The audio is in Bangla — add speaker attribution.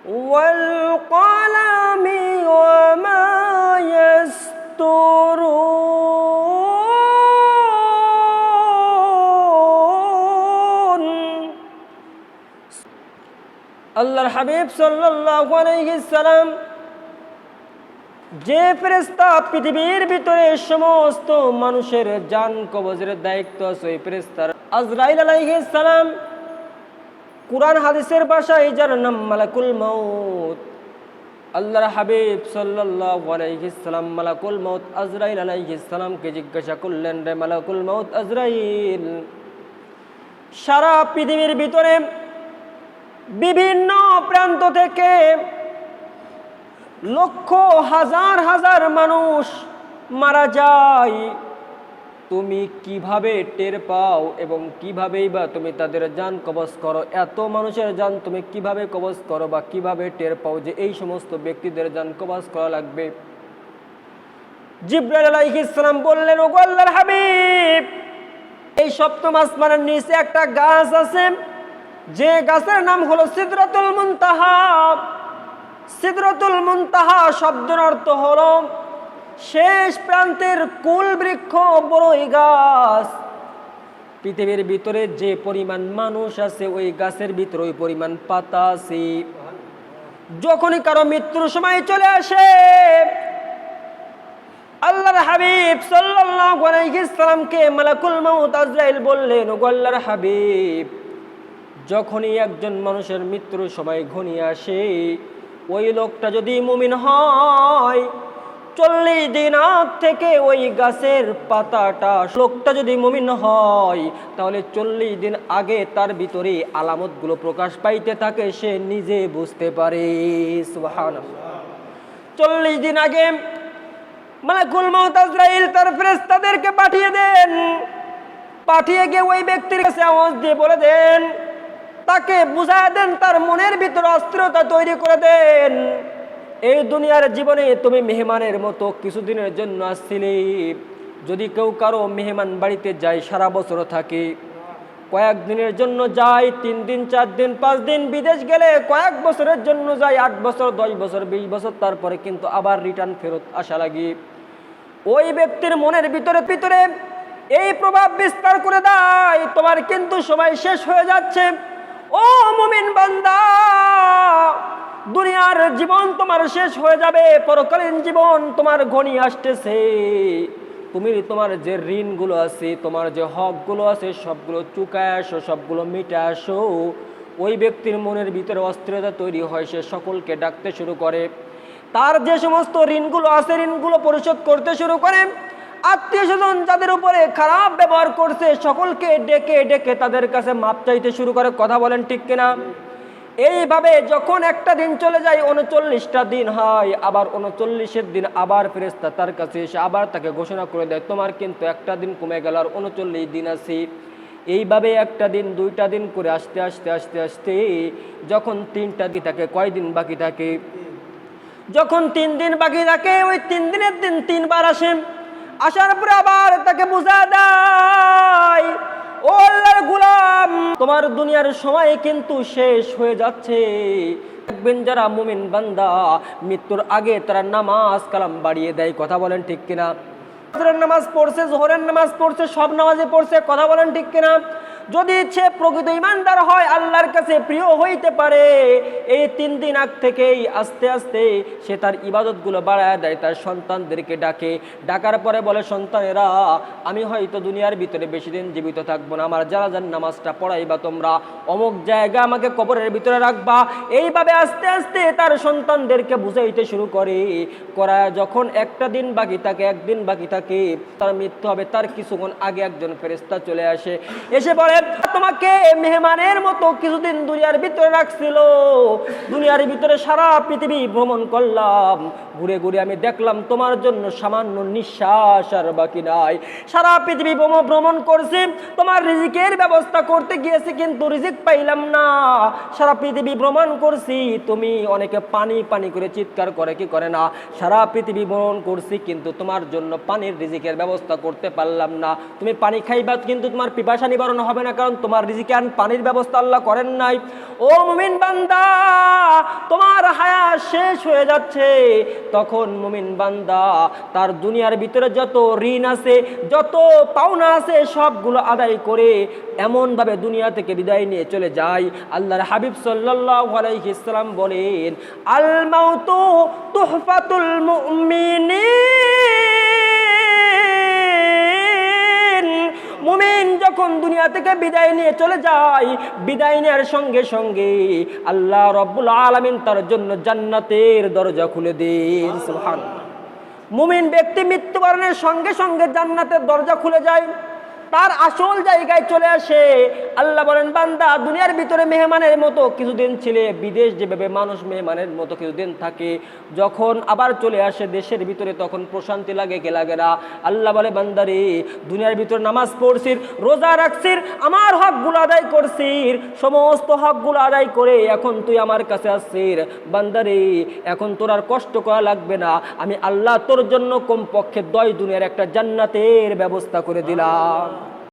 Speaker 1: والقلم وما يسطرون। আল্লাহর হাবিব সাল্লাল্লাহু আলাইহি সাল্লাম যে ফেরেশতা পৃথিবীর ভিতরে সমস্ত মানুষের জান কবজের দায়িত্ব আছে, ওই ফেরেশতা আজরাইল আলাইহিস সালাম, কুরআন হাদিসের ভাষায় যার নাম মালাকুল মাউত। আল্লাহর হাবিব সাল্লাল্লাহু আলাইহি সাল্লাম মালাকুল মাউত আজরাইল আলাইহিস সালামকে জিজ্ঞাসা করলেন, রে মালাকুল মাউত আজরাইল, সারা পৃথিবীর ভিতরে বিভিন্ন প্রান্ত থেকে লক্ষ হাজার হাজার মানুষ মারা যায়, তুমি কিভাবে টের পাও এবং কিভাবেই বা তুমি তাদের জান কবজ করো? এত মানুষের জান তুমি কিভাবে কবজ করো বা কিভাবে টের পাও যে এই সমস্ত ব্যক্তিদের জান কবজ করা লাগবে? জিবরাইল আলাইহিস সালাম বললেন, ওগো আল্লাহর হাবিব, এই সপ্তম আসমানের নিচে একটা গাছ আছে, যে গাছের নাম হলো সিদরাতুল মুনতাহা। সিদরাতুল মুনতাহা শব্দের অর্থ হলো শেষ প্রান্তের কুল বৃক্ষ, বড়ই গাছ। পৃথিবীর ভিতরে যে পরিমাণ মানুষ আছে, ওই গাছের ভিতরে ওই পরিমাণ পাতা আছে। যখনই কারো মৃত্যুর সময় চলে আসে, আল্লাহর হাবিব সাল্লাল্লাহু আলাইহি সাল্লামকে মালাকুল মাউত আজরাইল বললেন, ওগো আল্লাহর হাবিব, যখনই একজন মানুষের মৃত্যুর সময় ঘনিয়ে আসে, ওই লোকটা যদি মুমিন হয়, 40 দিন আগ থেকে ওই গাছের পাতাটা, লোকটা যদি মুমিন হয়, তাহলে 40 দিন আগে তার ভিতরে আলামতগুলো প্রকাশ পাইতে থাকে, সে নিজে বুঝতে পারে। সুবহানাল্লাহ। 40 দিন আগে মালাকুল মাউত আজরাইল তার ফেরেশতাদেরকে পাঠিয়ে দেন, পাঠিয়ে গিয়ে ওই ব্যক্তির কাছে আওয়াজ দিয়ে বলে দেন, তাকে বুঝায় দেন, তার মনের ভিতরে অস্থিরতা তৈরি করে দেন। এই দুনিয়ার জীবনে তুমি মেহমানের মতো কিছুদিনের জন্য আসছিলে। যদি কেউ কারো মেহমান বাড়িতে যায়, সারা বছর থাকে, কয়েকদিনের জন্য যায়, 3 দিন 4 দিন 5 দিন, বিদেশ গেলে কয়েক বছরের জন্য যায়, 8 বছর 10 বছর 20 বছর, তারপরে কিন্তু আবার রিটার্ন ফেরত আসা লাগে। ওই ব্যক্তির মনের ভিতরে এই প্রভাব বিস্তার করে দেয়, তোমার কিন্তু সময় শেষ হয়ে যাচ্ছে। ও মুমিন বান্দা, দুনিয়ার জীবন তোমার শেষ হয়ে যাবে, পরকালীন জীবন তোমার ঘনিয়ে আসতেছে। তুমি তোমার যে ঋণগুলো আছে, তোমার যে হকগুলো আছে, সবগুলো চুকায় আসো, সবগুলো মিটে আসো। ওই ব্যক্তির মনের ভিতরে অস্থিরতা তৈরি হয়, সে সকলকে ডাকতে শুরু করে, তার যে সমস্ত ঋণগুলো আছে, ঋণগুলো পরিশোধ করতে শুরু করে। আত্মীয় স্বজন যাদের উপরে খারাপ ব্যবহার করছে, সকলকে ডেকে ডেকে তাদের কাছে মাপ চাইতে শুরু করে। কথা বলেন ঠিক কিনা? এইভাবে যখন একটা দিন চলে যায়, 39টা দিন হয়, আবার 39এর দিন আবার ফেরেশতা তার কাছে এসে আবার তাকে ঘোষণা করে দেয়, তোমার কিন্তু একটা দিন কমে গেল, আর 39 দিন আছে। এইভাবে একটা দিন 2টা দিন করে আস্তে আস্তে আস্তে আস্তে যখন 3টা দিন থাকে, কয়দিন বাকি থাকে? যখন 3 দিন বাকি থাকে, ওই 3 দিনের দিন 3 বার আসেন। আসার পরে আবার তাকে বুঝা দেয়, ও আল্লাহর গোলাম, তোমার দুনিয়ার সময় কিন্তু শেষ হয়ে যাচ্ছে। দেখবেন যারা মুমিন বান্দা মৃত্যুর আগে তারা নামাজ কালাম বাড়িয়ে দেয়। কথা বলেন ঠিক কিনা? ফজরের নামাজ পড়ছে, যোহরের নামাজ পড়ছে, সব নামাজে পড়ছে। কথা বলেন ঠিক কিনা? যদি সে প্রকৃত ইমানদার হয়, আল্লাহর কাছে প্রিয় হইতে পারে, এই 3 দিন আগ থেকেই আস্তে আস্তে সে তার ইবাদতগুলো বাড়ায় দেয়, তার সন্তানদেরকে ডাকে, ডাকার পরে বলে, সন্তানেরা, আমি হয়তো দুনিয়ার ভিতরে বেশি দিন জীবিত থাকবো না, আমার জানাজার নামাজটা পড়াইবা তোমরা, অমুক জায়গা আমাকে কবরের ভিতরে রাখবা। এইভাবে আস্তে আস্তে তার সন্তানদেরকে বুঝাইতে শুরু করে। যখন একটা দিন বাকি থাকে, 1 দিন বাকি থাকে, তার মৃত্যু হবে, তার কিছুক্ষণ আগে একজন ফেরেশতা চলে আসে, এসে বলে, তোমাকে মেহমানের মতো কিছুদিন দুনিয়ার ভিতরে রাখছিল, দুনিয়ার ভিতরে সারা পৃথিবী ভ্রমণ করলাম, ঘুরে ঘুরে আমি দেখলাম তোমার জন্য সামান্য নিঃশ্বাস আর বাকি নাই। সারা পৃথিবী ভ্রমণ করছি, তোমার রিজিকের ব্যবস্থা করতে গিয়েছি, কিন্তু রিজিক পাইলাম না। সারা পৃথিবী ভ্রমণ করছি, তুমি অনেকে পানি পানি করে চিৎকার করে, কি করে না? সারা পৃথিবী ভ্রমণ করছি, কিন্তু তোমার জন্য পানির রিজিকের ব্যবস্থা করতে পারলাম না। তুমি পানি খাইবা, কিন্তু তোমার পিপাসা নিবারণ হবে না, কারণ তোমার রিজিকে পানির ব্যবস্থা আল্লাহ করেন নাই। ও মুমিন বান্দা, তোমার শেষ হয়ে যাচ্ছে, তখন মুমিন বান্দা তার দুনিয়ার ভিতরে যত ঋণ আছে, যত পাওনা আছে, সবগুলো আদায় করে এমনভাবে দুনিয়া থেকে বিদায় নিয়ে চলে যায়। আল্লাহর হাবিব সাল্লাল্লাহু আলাইহি সাল্লাম বলেন, আল মাউতু তুহফাতুল মুমিনিন। মুমিন যখন দুনিয়া থেকে বিদায় নিয়ে চলে যায়, বিদায় নেওয়ার সঙ্গে সঙ্গে আল্লাহ রাব্বুল আলামিন তার জন্য জান্নাতের দরজা খুলে দেন। সুবহানাল্লাহ। মুমিন ব্যক্তি মৃত্যুবরণের সঙ্গে সঙ্গে জান্নাতের দরজা খুলে যায়, তার আসল জায়গায় চলে আসে। আল্লাহ বলেন, বান্দা দুনিয়ার ভিতরে মেহমানের মতো কিছুদিন ছিলে, বিদেশ যেভাবে মানুষ মেহমানের মতো কিছুদিন থাকে, যখন আবার চলে আসে দেশের ভিতরে তখন প্রশান্তি লাগে কে লাগে না? আল্লাহ বলে, বান্দারে দুনিয়ার ভিতরে নামাজ পড়ছিস, রোজা রাখছিস, আমার হকগুলো আদায় করছিস, সমস্ত হকগুলো আদায় করে এখন তুই আমার কাছে আসছিস, বান্দারে এখন তোর আর কষ্ট করা লাগবে না, আমি আল্লাহ তোর জন্য কমপক্ষে 10 দুনিয়ার একটা জান্নাতের ব্যবস্থা করে দিলাম।